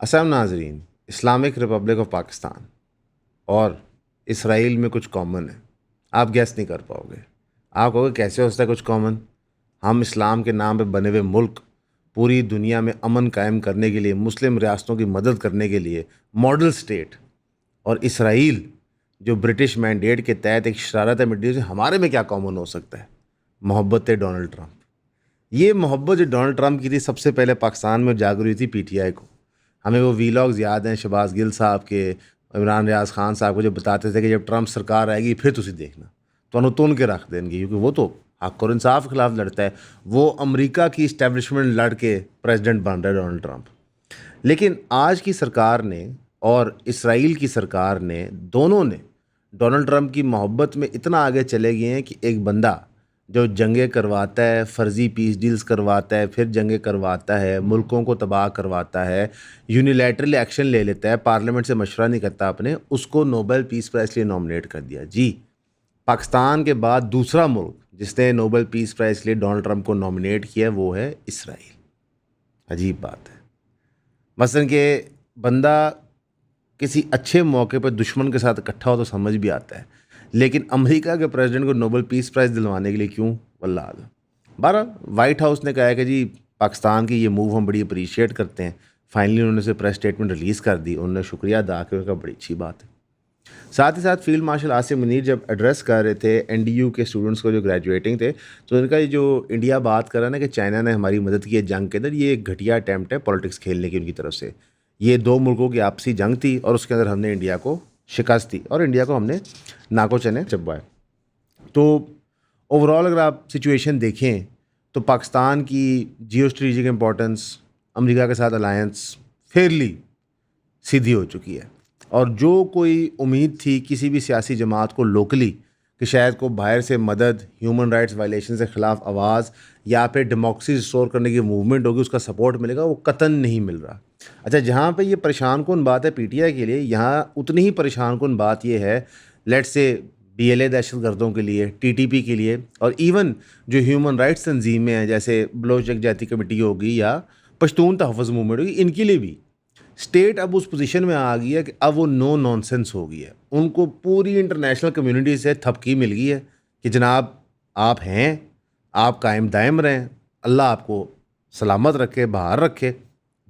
السلام ناظرین، Islamic republic of Pakistan اور اسرائیل میں کچھ کامن ہے. آپ گیس نہیں کر پاؤ گے. آپ کہو گے کیسے ہو سکتا ہے کچھ کامن؟ ہم اسلام کے نام پہ بنے ہوئے ملک پوری دنیا میں امن قائم کرنے کے لیے، مسلم ریاستوں کی مدد کرنے کے لیے ماڈل سٹیٹ، اور اسرائیل جو برٹش مینڈیٹ کے تحت ایک شرارت ہے مڈل سے، ہمارے میں کیا کامن ہو سکتا ہے؟ محبت ڈونلڈ ٹرمپ. یہ محبت جو ڈونلڈ ٹرمپ کی تھی سب سے پہلے پاکستان میں جاگ رہی تھی پی ٹی آئی کو. ہمیں وہ ویلاگز یاد ہیں شہباز گل صاحب کے، عمران ریاض خان صاحب کو، جو بتاتے تھے کہ جب ٹرمپ سرکار آئے گی پھر تسی دیکھنا تو انہوں تون کے رکھ دیں گے، کیونکہ وہ تو حق اور انصاف کے خلاف لڑتا ہے. وہ امریکہ کی اسٹیبلشمنٹ لڑ کے پریزیڈنٹ بن رہا ہے ڈونلڈ ٹرمپ. لیکن آج کی سرکار نے اور اسرائیل کی سرکار نے، دونوں نے ڈونلڈ ٹرمپ کی محبت میں اتنا آگے چلے گئے ہیں کہ ایک بندہ جو جنگیں کرواتا ہے، فرضی پیس ڈیلز کرواتا ہے، پھر جنگیں کرواتا ہے، ملکوں کو تباہ کرواتا ہے، یونیلیٹرل ایکشن لے لیتا ہے، پارلیمنٹ سے مشورہ نہیں کرتا اپنے، اس کو نوبل پیس پرائز کے لیے نامنیٹ کر دیا. جی، پاکستان کے بعد دوسرا ملک جس نے نوبل پیس پرائز کے لیے ڈونلڈ ٹرمپ کو نامنیٹ کیا وہ ہے اسرائیل. عجیب بات ہے. مثلا کہ بندہ کسی اچھے موقع پہ دشمن کے ساتھ اکٹھا ہو تو سمجھ بھی آتا ہے، لیکن امریکہ کے پریزیڈنٹ کو نوبل پیس پرائز دلوانے کے لیے کیوں؟ واللہ اعلم. بہرحال وائٹ ہاؤس نے کہا ہے کہ جی پاکستان کی یہ موو ہم بڑی اپریشیٹ کرتے ہیں. فائنلی انہوں نے سے پریس اسٹیٹمنٹ ریلیز کر دی. انہوں نے شکریہ ادا کیا، کا بڑی اچھی بات ہے. ساتھ ہی ساتھ فیلڈ مارشل عاصم منیر جب ایڈریس کر رہے تھے این ڈی یو کے اسٹوڈنٹس کو جو گریجویٹنگ تھے، تو ان کا یہ جو انڈیا بات کر رہا ہے نا کہ چائنا نے ہماری مدد کی ہے جنگ کے اندر، یہ ایک گھٹیا اٹیمپٹ ہے پالیٹکس کھیلنے کی ان کی طرف سے. یہ دو ملکوں کی آپسی جنگ تھی اور اس کے اندر ہم نے انڈیا کو شکست دی اور انڈیا کو ہم نے ناکو چنے چبوائے. تو اوور آل اگر آپ سچویشن دیکھیں تو پاکستان کی جیو اسٹریٹجک امپورٹنس، امریکہ کے ساتھ الائنس فیئرلی سیدھی ہو چکی ہے. اور جو کوئی امید تھی کسی بھی سیاسی جماعت کو لوکلی کہ شاید کو باہر سے مدد، ہیومن رائٹس وائلیشن سے خلاف آواز یا پھر ڈیموکریسی ریسٹور کرنے کی موومنٹ ہوگی، اس کا سپورٹ ملے گا، وہ قطعاً نہیں مل رہا. اچھا، جہاں پہ یہ پریشان کن بات ہے پی ٹی آئی کے لیے، یہاں اتنی ہی پریشان کن بات یہ ہے لیٹ سے بی ایل اے دہشت گردوں کے لیے، ٹی ٹی پی کے لیے، اور ایون جو ہیومن رائٹس تنظیمیں ہیں جیسے بلوچ یکجہتی کمیٹی ہوگی یا پشتون تحفظ موومنٹ ہوگی، ان کے لیے بھی اسٹیٹ اب اس پوزیشن میں آ گئی ہے کہ اب وہ نو نان سینس ہو گئی ہے. ان کو پوری انٹرنیشنل کمیونٹی سے تھپکی مل گئی ہے کہ جناب آپ ہیں، آپ قائم دائم رہیں، اللہ آپ کو سلامت رکھے، بہار رکھے،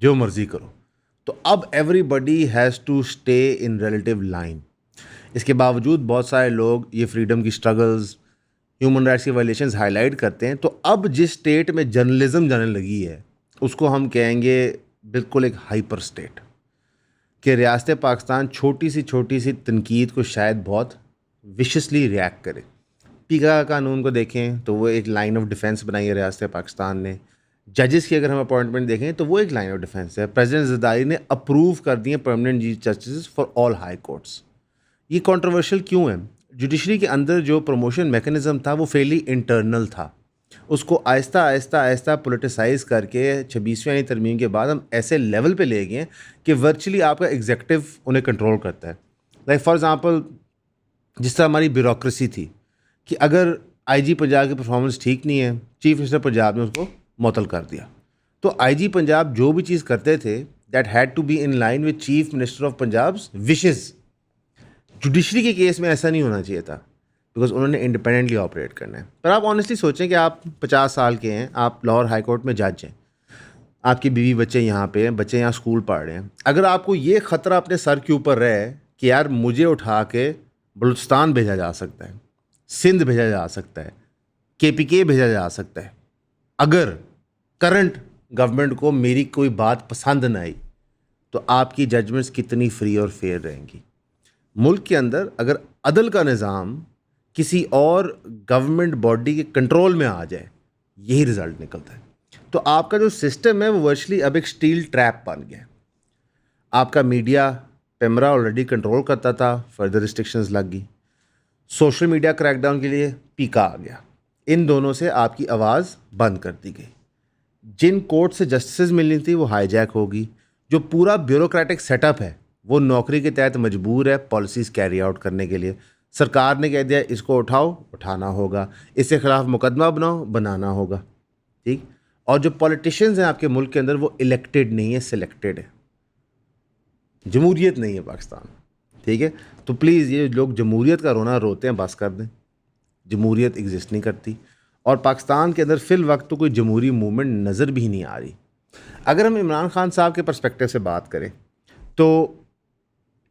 جو مرضی کرو. تو اب everybody has to stay in relative line. اس کے باوجود بہت سارے لوگ یہ فریڈم کی اسٹرگلز، ہیومن رائٹس کی وائلیشنز ہائی لائٹ کرتے ہیں. تو اب جس اسٹیٹ میں جرنلزم جانے لگی ہے اس کو ہم کہیں گے بالکل ایک ہائپر اسٹیٹ، کہ ریاست پاکستان چھوٹی سی تنقید کو شاید بہت وشسلی ریئیکٹ کرے. پیگا قانون کو دیکھیں تو وہ ایک لائن آف ڈیفینس بنائی ہے ریاست پاکستان نے. ججز کی اگر ہم اپوائنٹمنٹ دیکھیں تو وہ ایک لائن آف ڈیفینس ہے. پریزیڈنٹ زرداری نے اپروو کر دی ہیں permanent chief justice for all high courts. یہ کنٹروورشل کیوں ہے؟ جوڈیشری کے اندر جو پروموشن میکانزم تھا وہ فیلی انٹرنل تھا. اس کو آہستہ آہستہ پولیٹیسائز کر کے 26ویں ترمیم کے بعد ہم ایسے لیول پہ لے گئے ہیں کہ ورچولی آپ کا ایگزیکٹو انہیں کنٹرول کرتا ہے. لائک فار ایگزامپل جس طرح ہماری بیوروکریسی تھی کہ اگر آئی جی پنجاب کی پرفارمنس ٹھیک نہیں ہے، چیف منسٹر پنجاب نے اس کو معطل کر دیا. تو آئی جی پنجاب جو بھی چیز کرتے تھے that had to be in line with chief minister of Punjab's wishes. Judiciary کے کیس میں ایسا نہیں ہونا چاہیے تھا بیکاز انہوں نے انڈیپینڈنٹلی آپریٹ کرنا ہے. پر آپ آنیسٹلی سوچیں کہ آپ 50 سال کے ہیں، آپ لاہور ہائی کورٹ میں جج ہیں، آپ کی بیوی بچے یہاں پہ ہیں، بچے یہاں اسکول پڑھ رہے ہیں. اگر آپ کو یہ خطرہ اپنے سر کے اوپر رہے کہ یار مجھے اٹھا کے بلوچستان بھیجا جا سکتا ہے، سندھ بھیجا جا سکتا ہے، کے پی کے بھیجا جا سکتا ہے، اگر کرنٹ گورنمنٹ کو میری کوئی بات پسند نہ آئی، تو آپ کی ججمنٹس کتنی فری اور فیئر رہیں گی؟ ملک کے اندر اگر عدل کا نظام کسی اور گورنمنٹ باڈی کے کنٹرول میں آ جائے، یہی رزلٹ نکلتا ہے. تو آپ کا جو سسٹم ہے وہ ورچولی اب ایک اسٹیل ٹریپ بن گیا ہے. آپ کا میڈیا پیمرا آلریڈی کنٹرول کرتا تھا، فردر ریسٹرکشنز لگ گئی. سوشل میڈیا کریک ڈاؤن کے لیے پیکا آ گیا. ان دونوں سے آپ کی آواز بند کر دی گئی. جن کورٹ سے جسٹسز ملنی تھی وہ ہائی جیک ہوگی. جو پورا بیوروکریٹک سیٹ اپ ہے وہ نوکری کے تحت مجبور ہے پالیسیز کیری آؤٹ کرنے کے لیے. سرکار نے کہہ دیا اس کو اٹھاؤ، اٹھانا ہوگا، اس کے خلاف مقدمہ بناؤ، بنانا ہوگا. ٹھیک. اور جو پولیٹیشینز ہیں آپ کے ملک کے اندر وہ الیکٹڈ نہیں ہے، سلیکٹڈ ہے. جمہوریت نہیں ہے پاکستان، ٹھیک ہے؟ تو پلیز یہ لوگ جمہوریت کا رونا روتے ہیں بس کر دیں، جمہوریت ایگزسٹ نہیں کرتی، اور پاکستان کے اندر فی الوقت تو کوئی جمہوری موومنٹ نظر بھی نہیں آ رہی۔ اگر ہم عمران خان صاحب کے پرسپیکٹو سے بات کریں تو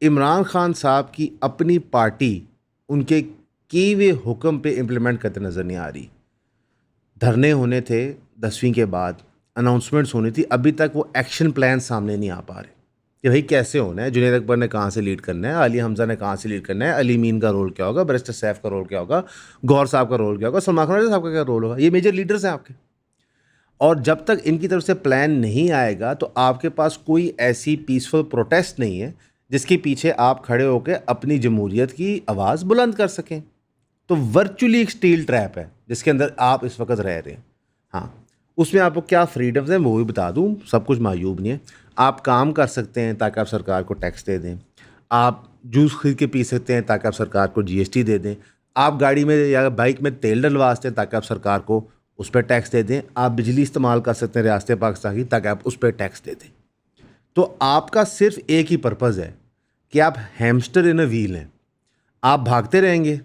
عمران خان صاحب کی اپنی پارٹی ان کے کیے ہوئے حکم پہ امپلیمنٹ کرتے نظر نہیں آ رہی۔ دھرنے ہونے تھے 10ویں کے بعد، اناؤنسمنٹس ہونی تھی، ابھی تک وہ ایکشن پلان سامنے نہیں آ پا رہے کہ بھائی کیسے ہونا ہے، جنید اکبر نے کہاں سے لیڈ کرنا ہے، علی حمزہ نے کہاں سے لیڈ کرنا ہے، علی مین کا رول کیا ہوگا، بیرسٹر سیف کا رول کیا ہوگا، گور صاحب کا رول کیا ہوگا، سلمان خان صاحب کا کیا رول ہوگا۔ یہ میجر لیڈرز ہیں آپ کے، اور جب تک ان کی طرف سے پلان نہیں آئے گا تو آپ کے پاس کوئی ایسی پیسفل پروٹیسٹ نہیں ہے جس کے پیچھے آپ کھڑے ہو کے اپنی جمہوریت کی آواز بلند کر سکیں۔ تو ورچولی ایک سٹیل ٹریپ ہے جس کے اندر آپ اس وقت رہ رہے ہیں۔ ہاں، اس میں آپ کو کیا فریڈمز ہیں وہ بھی بتا دوں، سب کچھ معیوب نہیں ہے۔ آپ کام کر سکتے ہیں تاکہ آپ سرکار کو ٹیکس دے دیں، آپ جوس خرید کے پی سکتے ہیں تاکہ آپ سرکار کو جی ایس ٹی دے دیں، آپ گاڑی میں یا بائک میں تیل ڈلوا سکتے ہیں تاکہ آپ سرکار کو اس پہ ٹیکس دے دیں، آپ بجلی استعمال کر سکتے ہیں ریاست پاکستان کی تاکہ آپ اس پہ ٹیکس دے دیں۔ تو آپ کا صرف ایک ہی پرپز ہے کہ آپ ہیمسٹر ان اے ویل ہیں، آپ بھاگتے رہیں گے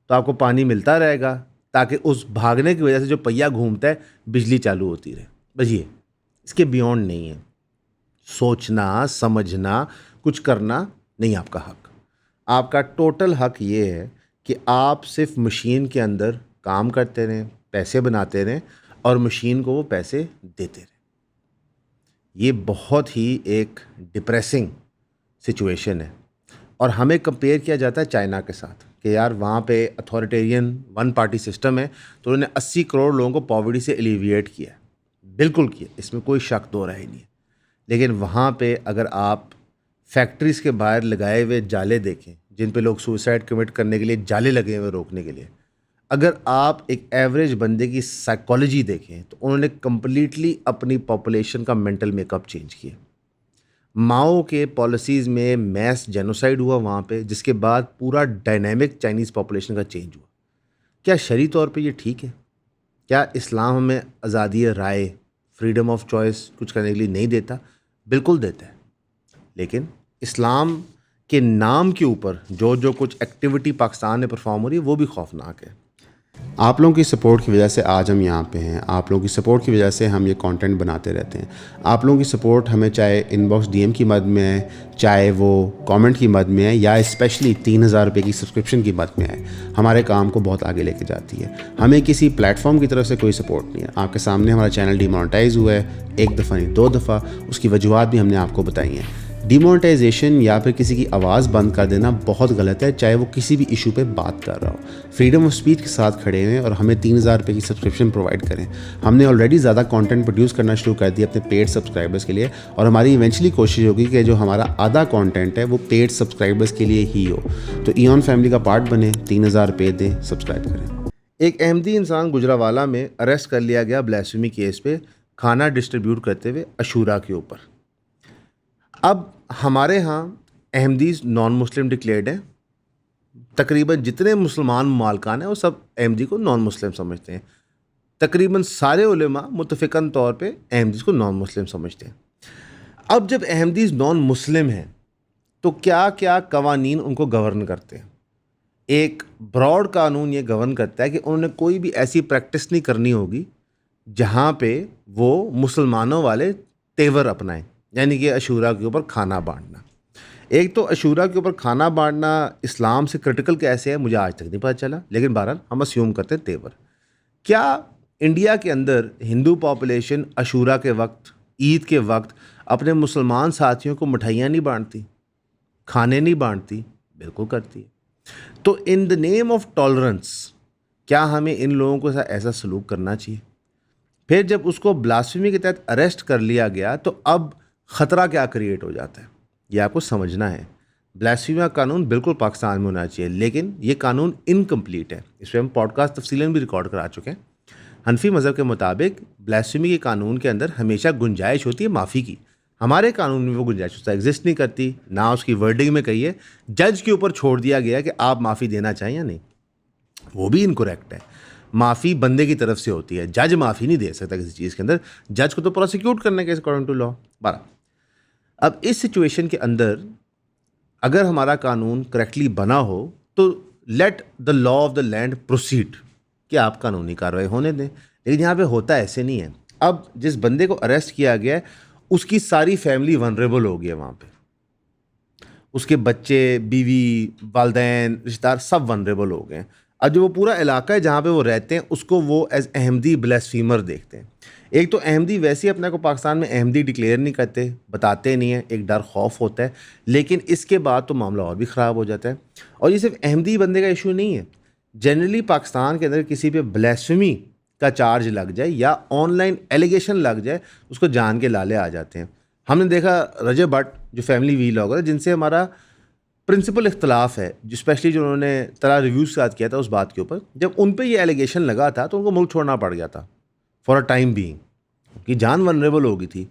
تو آپ کو پانی ملتا رہے گا تاکہ اس بھاگنے کی وجہ سے جو پہیہ گھومتا ہے بجلی چالو ہوتی رہے، بس یہ اس کے بیونڈ نہیں ہے۔ سوچنا سمجھنا کچھ کرنا نہیں آپ کا حق، آپ کا ٹوٹل حق یہ ہے کہ آپ صرف مشین کے اندر کام کرتے رہیں، پیسے بناتے رہیں اور مشین کو وہ پیسے دیتے رہیں۔ یہ بہت ہی ایک ڈپریسنگ سچویشن ہے، اور ہمیں کمپیئر کیا جاتا ہے چائنا کے ساتھ کہ یار وہاں پہ اتھارٹیرین ون پارٹی سسٹم ہے تو انہوں نے 80 کروڑ لوگوں کو پاورٹی سے ایلیویٹ کیا ہے، بالکل کیا، اس میں کوئی شک دو رہا ہی نہیں ہے۔ لیکن وہاں پہ اگر آپ فیکٹریز کے باہر لگائے ہوئے جالے دیکھیں جن پہ لوگ سوسائڈ کمٹ کرنے کے لیے جالے لگے ہوئے روکنے کے لیے، اگر آپ ایک ایوریج بندے کی سائیکالوجی دیکھیں تو انہوں نے کمپلیٹلی اپنی پاپولیشن کا مینٹل میک اپ چینج کیا۔ ماؤ کے پالیسیز میں میس جینوسائڈ ہوا وہاں پہ، جس کے بعد پورا ڈائنامک چائنیز پاپولیشن کا چینج ہوا۔ کیا شرعی طور پہ یہ ٹھیک ہے؟ کیا اسلام ہمیں آزادی رائے، فریڈم آف چوائس کچھ کرنے کے لیے نہیں دیتا؟ بالکل دیتا ہے، لیکن اسلام کے نام کے اوپر جو کچھ ایکٹیویٹی پاکستان میں پرفارم ہو رہی ہے وہ بھی خوفناک ہے۔ آپ لوگوں کی سپورٹ کی وجہ سے آج ہم یہاں پہ ہیں، آپ لوگوں کی سپورٹ کی وجہ سے ہم یہ کانٹینٹ بناتے رہتے ہیں۔ آپ لوگوں کی سپورٹ ہمیں چاہے ان باکس ڈی ایم کی مد میں ہے، چاہے وہ کامنٹ کی مد میں ہے، یا اسپیشلی 3000 روپے کی سبسکرپشن کی مد میں ہے، ہمارے کام کو بہت آگے لے کے جاتی ہے۔ ہمیں کسی پلیٹ فارم کی طرف سے کوئی سپورٹ نہیں ہے۔ آپ کے سامنے ہمارا چینل ڈیمونیٹائز ہوا ہے، ایک دفعہ نہیں 2 دفعہ، اس کی وجوہات بھی ہم نے آپ کو بتائی ہیں۔ ڈیمونیٹائزیشن یا پھر کسی کی آواز بند کر دینا بہت غلط ہے، چاہے وہ کسی بھی ایشو پہ بات کر رہا ہو۔ فریڈم آف اسپیچ کے ساتھ کھڑے ہوئے اور ہمیں 3000 روپے کی سبسکرپشن پرووائڈ کریں۔ ہم نے آلریڈی زیادہ کانٹینٹ پروڈیوس کرنا شروع کر دیا اپنے پیڈ سبسکرائبرس کے لیے، اور ہماری ایونچولی کوشش ہوگی کہ جو ہمارا آدھا کانٹینٹ ہے وہ پیڈ سبسکرائبرس کے لیے ہی ہو۔ تو ایون فیملی کا پارٹ بنیں، 3000 روپے دیں، سبسکرائب کریں۔ ایک احمدی انسان گجرانوالہ میں اریسٹ کر لیا گیا بلیسفیمی کیس پہ، کھانا ڈسٹریبیوٹ کرتے ہوئے عاشورہ کے اوپر۔ اب ہمارے ہاں احمدیز نان مسلم ڈکلیئرڈ ہیں، تقریباً جتنے مسلمان ممالکان ہیں وہ سب احمدی کو نان مسلم سمجھتے ہیں، تقریباً سارے علماء متفقاً طور پہ احمدیز کو نان مسلم سمجھتے ہیں۔ اب جب احمدیز نان مسلم ہیں تو کیا کیا قوانین ان کو گورن کرتے ہیں؟ ایک براڈ قانون یہ گورن کرتا ہے کہ انہوں نے کوئی بھی ایسی پریکٹس نہیں کرنی ہوگی جہاں پہ وہ مسلمانوں والے تیور اپنائیں، یعنی کہ عاشورہ کے اوپر کھانا بانٹنا۔ ایک تو عاشورہ کے اوپر کھانا بانٹنا اسلام سے کرٹیکل کیسے ہے مجھے آج تک نہیں پتہ چلا، لیکن بہرحال ہم اسیوم کرتے ہیں تیور۔ کیا انڈیا کے اندر ہندو پاپولیشن عاشورہ کے وقت، عید کے وقت اپنے مسلمان ساتھیوں کو مٹھائیاں نہیں بانٹتی، کھانے نہیں بانٹتی؟ بالکل کرتی ہے۔ تو ان دا نیم آف ٹالرنس کیا ہمیں ان لوگوں کو ایسا سلوک کرنا چاہیے؟ پھر جب اس کو بلاسفیمی کے تحت اریسٹ کر لیا گیا تو اب خطرہ کیا کریٹ ہو جاتا ہے، یہ آپ کو سمجھنا ہے۔ بلاسفیمی کا قانون بالکل پاکستان میں ہونا چاہیے، لیکن یہ قانون انکمپلیٹ ہے۔ اس پہ ہم پوڈ کاسٹ تفصیلاً بھی ریکارڈ کرا چکے ہیں۔ حنفی مذہب کے مطابق بلاسفیمی کے قانون کے اندر ہمیشہ گنجائش ہوتی ہے معافی کی، ہمارے قانون میں وہ گنجائش ایگزسٹ نہیں کرتی، نہ اس کی ورڈنگ میں کہی ہے، جج کے اوپر چھوڑ دیا گیا کہ آپ معافی دینا چاہیں یا نہیں۔ وہ بھی انکریکٹ ہے، معافی بندے کی طرف سے ہوتی ہے، جج معافی نہیں دے سکتا کسی چیز کے اندر، جج کو تو پروسیکیوٹ کرنا ہے اکارڈنگ ٹو لا۔ بارہ اب اس سچویشن کے اندر اگر ہمارا قانون کریکٹلی بنا ہو تو let the law of the land proceed, کہ آپ قانونی کارروائی ہونے دیں. لیکن یہاں پہ ہوتا ایسے نہیں ہے. اب جس بندے کو اریسٹ کیا گیا ہے اس کی ساری فیملی ونریبل ہو گئی ہے وہاں پہ، اس کے بچے، بیوی، والدین، رشتہ دار سب ونریبل ہو گئے ہیں. اب جو وہ پورا علاقہ ہے جہاں پہ وہ رہتے ہیں اس کو وہ ایز احمدی بلیسفیمر دیکھتے ہیں. ایک تو احمدی ویسے ہی اپنے کو پاکستان میں احمدی ڈکلیئر نہیں کرتے، بتاتے نہیں ہیں، ایک ڈر خوف ہوتا ہے. لیکن اس کے بعد تو معاملہ اور بھی خراب ہو جاتا ہے. اور یہ صرف احمدی بندے کا ایشو نہیں ہے، جنرلی پاکستان کے اندر کسی پہ بلیسفیمی کا چارج لگ جائے یا آن لائن ایلیگیشن لگ جائے اس کو جان کے لالے آ جاتے ہیں. ہم نے دیکھا رجب بٹ جو فیملی ویلاگر ہے جن سے ہمارا پرنسپل اختلاف ہے، جو اسپیشلی جو انہوں نے طرح ریویوز کے ساتھ کیا تھا اس بات کے اوپر، جب ان پہ یہ ایلیگیشن لگا تھا تو ان کو ملک چھوڑنا پڑ گیا تھا فار اے ٹائم بینگ، کہ جان ونریبل ہو گئی تھی.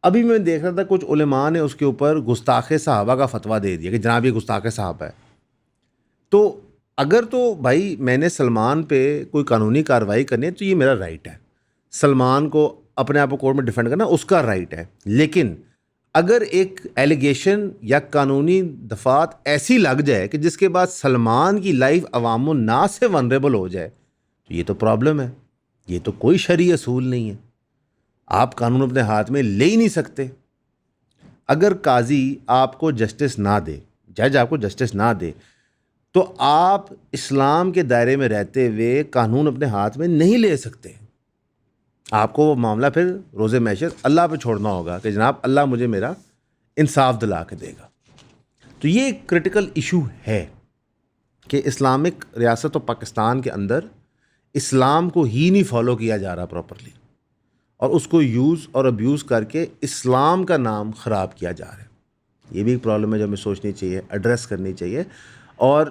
ابھی میں دیکھ رہا تھا کچھ علماء نے اس کے اوپر گستاخ صحابہ کا فتویٰ دے دیا کہ جناب یہ گستاخ صحابہ ہے. تو اگر تو بھائی میں نے سلمان پہ کوئی قانونی کارروائی کرنی ہے تو یہ میرا رائٹ ہے، سلمان کو اپنے آپ کو کورٹ میں ڈیفینڈ کرنا اس کا رائٹ ہے. لیکن اگر ایک ایلیگیشن یا قانونی دفعات ایسی لگ جائے کہ جس کے بعد سلمان کی لائف عوام الناس سے ونریبل ہو جائے تو یہ تو پرابلم ہے. یہ تو کوئی شرعی اصول نہیں ہے، آپ قانون اپنے ہاتھ میں لے ہی نہیں سکتے. اگر قاضی آپ کو جسٹس نہ دے، جج آپ کو جسٹس نہ دے، تو آپ اسلام کے دائرے میں رہتے ہوئے قانون اپنے ہاتھ میں نہیں لے سکتے. آپ کو وہ معاملہ پھر روز محشر اللہ پہ چھوڑنا ہوگا کہ جناب اللہ مجھے میرا انصاف دلا کے دے گا. تو یہ ایک کرٹیکل ایشو ہے کہ اسلامک ریاست و پاکستان کے اندر اسلام کو ہی نہیں فالو کیا جا رہا پراپرلی، اور اس کو یوز اور ابیوز کر کے اسلام کا نام خراب کیا جا رہا ہے. یہ بھی ایک پرابلم ہے جو ہمیں سوچنی چاہیے، ایڈریس کرنی چاہیے. اور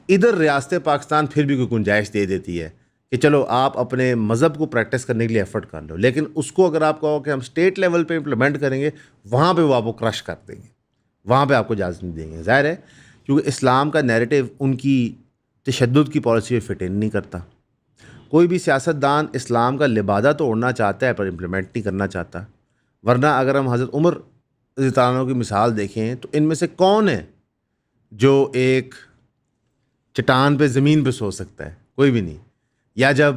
ادھر ریاست پاکستان پھر بھی کوئی گنجائش دے دیتی ہے کہ چلو آپ اپنے مذہب کو پریکٹس کرنے کے لیے ایفرٹ کر لو، لیکن اس کو اگر آپ کہو کہ ہم اسٹیٹ لیول پہ امپلیمنٹ کریں گے وہاں پہ وہ آپ کو کرش کر دیں گے، وہاں پہ آپ کو اجازت نہیں دیں گے. ظاہر ہے کیونکہ اسلام کا نیریٹو ان کی تشدد کی پالیسی میں فٹ ان نہیں کرتا. کوئی بھی سیاستدان اسلام کا لبادہ تو اوڑھنا چاہتا ہے پر امپلیمنٹ نہیں کرنا چاہتا. ورنہ اگر ہم حضرت عمر رضی اللہ عنہ کی مثال دیکھیں تو ان میں سے کون ہے جو ایک چٹان پہ زمین پہ سو سکتا ہے؟ کوئی بھی نہیں. یا جب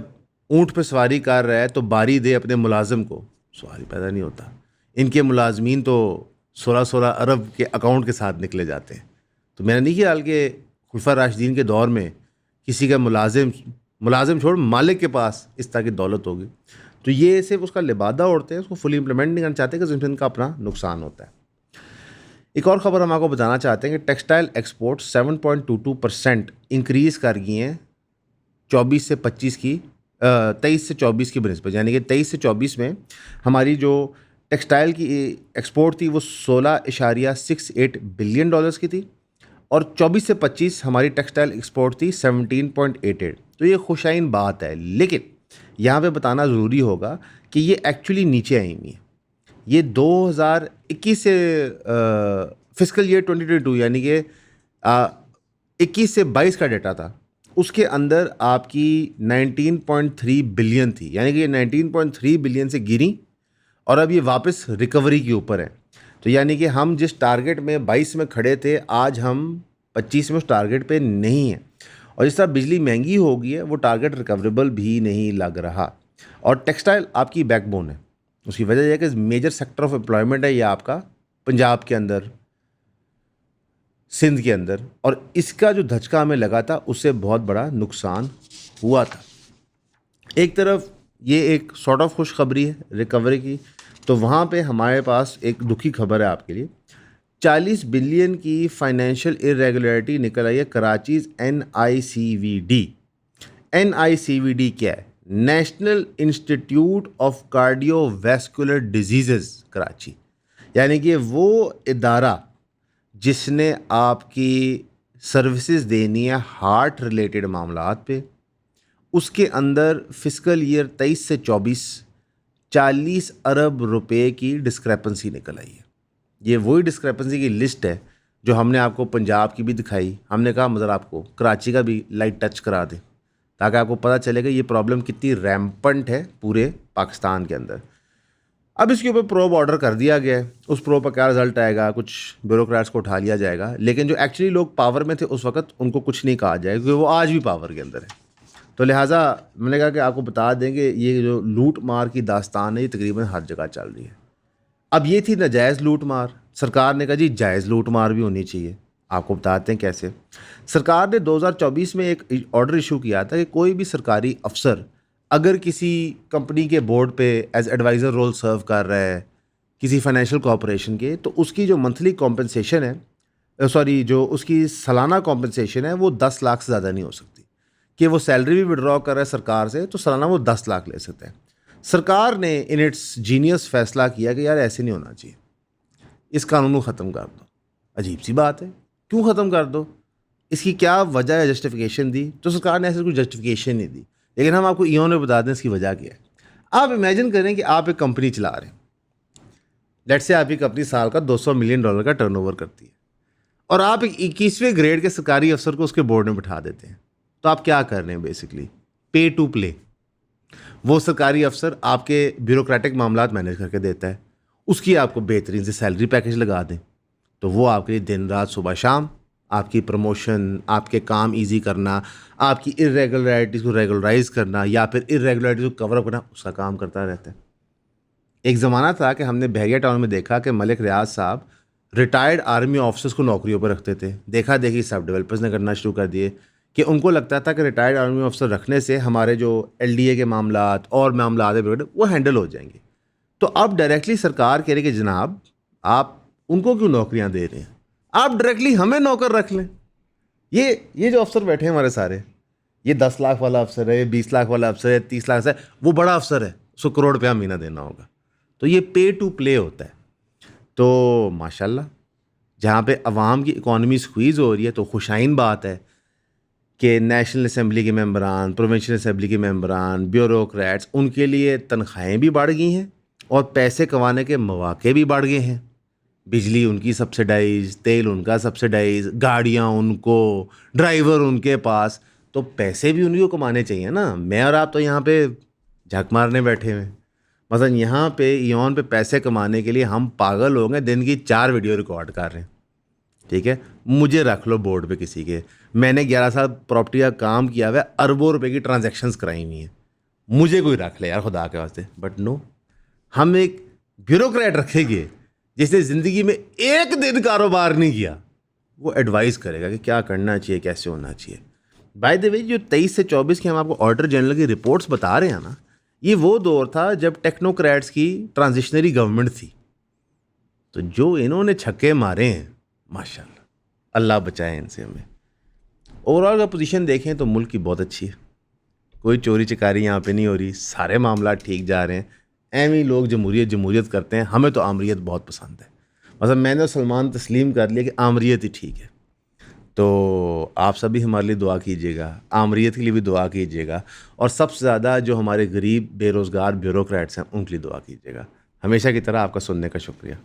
اونٹ پہ سواری کر رہا ہے تو باری دے اپنے ملازم کو، سواری پیدا نہیں ہوتا. ان کے ملازمین تو 16 ارب کے اکاؤنٹ کے ساتھ نکلے جاتے ہیں. تو میں نے نہیں خیال کہ خلفاء راشدین کے دور میں کسی کا ملازم چھوڑ مالک کے پاس اس طرح کی دولت ہوگی. تو یہ صرف اس کا لبادہ اوڑھتے ہیں، اس کو فلی امپلیمنٹ نہیں کرنا چاہتے کہ ان کا اپنا نقصان ہوتا ہے. ایک اور خبر ہم آپ کو بتانا چاہتے ہیں کہ ٹیکسٹائل ایکسپورٹ 7.22% انکریز کر گئی ہیں 23 سے 24 کی بنسبت. یعنی کہ 23 سے 24 میں ہماری جو ٹیکسٹائل کی ایکسپورٹ تھی وہ $16.68 بلین کی تھی، اور 24 سے 25 ہماری ٹیکسٹائل ایکسپورٹ تھی 17.88. تو یہ خوشائن بات ہے، لیکن یہاں پہ بتانا ضروری ہوگا کہ یہ ایکچولی نیچے آئی ہوئی ہیں. یہ 2021 سے فسکل ایئر 2022 یعنی کہ 21 سے 22 کا ڈیٹا تھا، اس کے اندر آپ کی 19.3 بلین تھی. یعنی کہ یہ 19.3 بلین سے گری اور اب یہ واپس ریکوری کے اوپر ہے. تو یعنی کہ ہم جس ٹارگیٹ میں 22 میں کھڑے تھے آج ہم 25 میں اس ٹارگیٹ پہ نہیں ہیں. اور جس طرح بجلی مہنگی ہو گئی ہے وہ ٹارگیٹ ریکوریبل بھی نہیں لگ رہا. اور ٹیکسٹائل آپ کی بیک بون ہے، اس کی وجہ یہ ہے کہ میجر سیکٹر آف امپلائمنٹ ہے یہ آپ کا پنجاب کے اندر، سندھ کے اندر، اور اس کا جو دھچکا ہمیں لگا تھا اس سے بہت بڑا نقصان ہوا تھا. ایک طرف یہ ایک سارٹ آف خوشخبری ہے ریکوری کی، تو وہاں پہ ہمارے پاس ایک دکھی خبر ہے آپ کے لیے. 40 بلین کی فائنینشیل ارریگولیرٹی نکل آئی ہے کراچیز NICVD. NICVD کیا ہے؟ National institute of cardio vascular diseases Karachi. یعنی کہ وہ ادارہ جس نے آپ کی سروسز دینی ہے ہارٹ ریلیٹڈ معاملات پہ، اس کے اندر فسکل ایئر 23 سے 24 40 ارب روپے کی ڈسکریپنسی نکل آئی ہے. یہ وہی ڈسکریپنسی کی لسٹ ہے جو ہم نے آپ کو پنجاب کی بھی دکھائی. ہم نے کہا مذر آپ کو کراچی کا بھی لائٹ ٹچ کرا دیں تاکہ آپ کو پتہ چلے کہ یہ پرابلم کتنی ریمپنٹ ہے پورے پاکستان کے اندر. اب اس کے اوپر پروب آرڈر کر دیا گیا ہے. اس پروب کا کیا رزلٹ آئے گا؟ کچھ بیوروکریٹس کو اٹھا لیا جائے گا, لیکن جو ایکچولی لوگ پاور میں تھے اس وقت ان کو کچھ نہیں کہا جائے گا کیونکہ وہ آج بھی پاور کے اندر ہے. تو لہٰذا میں نے کہا کہ آپ کو بتا دیں کہ یہ جو لوٹ مار کی داستان ہے یہ تقریباً ہر جگہ چل رہی ہے. اب یہ تھی ناجائز لوٹ مار, سرکار نے کہا جی جائز لوٹ مار بھی ہونی چاہیے. آپ کو بتاتے ہیں کیسے. سرکار نے 2024 میں ایک آرڈر ایشو کیا تھا کہ کوئی بھی سرکاری افسر اگر کسی کمپنی کے بورڈ پہ ایز ایڈوائزر رول سرو کر رہا ہے کسی فائنینشیل کارپوریشن کے, تو اس کی جو منتھلی کمپنسیشن ہے جو اس کی سالانہ کمپنسیشن ہے وہ 10 لاکھ سے زیادہ نہیں ہو سکتی. کہ وہ سیلری بھی وڈرا کر رہا ہے سرکار سے تو سالانہ وہ 10 لاکھ لے سکتے ہیں. سرکار نے ان اٹس جینیس فیصلہ کیا کہ یار ایسے نہیں ہونا چاہیے, اس قانون کو ختم کر دو. عجیب سی بات ہے, کیوں ختم کر دو؟ اس کی کیا وجہ ہے, جسٹیفیکیشن دی؟ تو سرکار نے ایسے کوئی جسٹیفیکیشن نہیں دی, لیکن ہم آپ کو ایون میں بتا دیں اس کی وجہ کیا ہے. آپ امیجن کریں کہ آپ ایک کمپنی چلا رہے ہیں, لیٹ سے آپ کی کمپنی سال کا $200 ملین کا ٹرن اوور کرتی ہے, اور آپ ایک 21ویں گریڈ کے سرکاری افسر کو اس کے بورڈ میں بٹھا دیتے ہیں. تو آپ کیا کر رہے ہیں؟ Basically pay to play. وہ سرکاری افسر آپ کے بیوروکریٹک معاملات مینیج کر کے دیتا ہے, اس کی آپ کو بہترین سے سیلری پیکیج لگا دیں تو وہ آپ کے لیے دن رات صبح شام آپ کی پروموشن, آپ کے کام ایزی کرنا, آپ کی ارریگولرٹیز کو ریگولرائز کرنا یا پھر ارریگولرٹیز کو کور اپ کرنا, اس کا کام کرتا رہتا ہے. ایک زمانہ تھا کہ ہم نے بحریہ ٹاؤن میں دیکھا کہ ملک ریاض صاحب ریٹائرڈ آرمی آفیسرس کو نوکریوں پر رکھتے تھے. دیکھا دیکھی سب ڈیولپرز نے کرنا شروع کر دیے کہ ان کو لگتا تھا کہ ریٹائرڈ آرمی آفیسر رکھنے سے ہمارے جو LDA کے معاملات اور معاملات ہیں وہ ہینڈل ہو جائیں گے. تو اب ڈائریکٹلی سرکار کہہ رہی کہ جناب آپ ان کو کیوں نوکریاں دے رہے ہیں, آپ ڈائریکٹلی ہمیں نوکر رکھ لیں. یہ جو افسر بیٹھے ہیں ہمارے سارے, یہ 10 لاکھ والا افسر ہے, 20 لاکھ والا افسر ہے, 30 لاکھ سے وہ بڑا افسر ہے, اس کو کروڑ روپیہ مہینہ دینا ہوگا. تو یہ پے ٹو پلے ہوتا ہے. تو ماشاءاللہ جہاں پہ عوام کی اکانومی سکویز ہو رہی ہے تو خوشائن بات ہے کہ نیشنل اسمبلی کے ممبران, پروونشل اسمبلی کے ممبران, بیوروکریٹس, ان کے لیے تنخواہیں بھی بڑھ گئی ہیں اور پیسے کمانے کے مواقع بھی بڑھ گئے ہیں. بجلی ان کی سبسڈائز, تیل ان کا سبسڈائز, گاڑیاں ان کو, ڈرائیور ان کے پاس, تو پیسے بھی انہیں کو کمانے چاہیے نا. میں اور آپ تو یہاں پہ جھک مارنے بیٹھے ہوئے. مثلا یہاں پہ ایون پہ پیسے کمانے کے لیے ہم پاگل ہو گئے, دن کی 4 ویڈیو ریکارڈ کر رہے ہیں. ٹھیک ہے, مجھے رکھ لو بورڈ پہ کسی کے, میں نے 11 سال پراپرٹی کا کام کیا ہوا ہے, اربوں روپے کی ٹرانزیکشنز کرائی ہوئی ہیں, مجھے کوئی رکھ لے یار خدا کے واسطے. بٹ نو, ہم ایک بیوروکریٹ رکھیں گے جس نے زندگی میں ایک دن کاروبار نہیں کیا, وہ ایڈوائز کرے گا کہ کیا کرنا چاہیے, کیسے ہونا چاہیے. بائی دا وے جو 23 سے 24 کے ہم آپ کو آڈیٹر جنرل کی رپورٹس بتا رہے ہیں نا, یہ وہ دور تھا جب ٹیکنوکریٹس کی ٹرانزیشنری گورنمنٹ تھی. تو جو انہوں نے چھکے مارے ہیں ماشاءاللہ, اللہ بچائے ان سے ہمیں. اوور آل کا پوزیشن دیکھیں تو ملک کی بہت اچھی ہے, کوئی چوری چکاری یہاں پہ نہیں ہو رہی, سارے معاملات ٹھیک جا رہے ہیں. ایویں لوگ جمہوریت کرتے ہیں, ہمیں تو آمریت بہت پسند ہے. مثلا میں نے سلمان تسلیم کر لیا کہ آمریت ہی ٹھیک ہے. تو آپ سبھی ہمارے لیے دعا کیجیے گا, آمریت کے لیے بھی دعا کیجیے گا, اور سب سے زیادہ جو ہمارے غریب بے روزگار بیوروکریٹس ہیں ان کے لیے دعا کیجیے گا. ہمیشہ کی طرح آپ کا سننے کا شکریہ.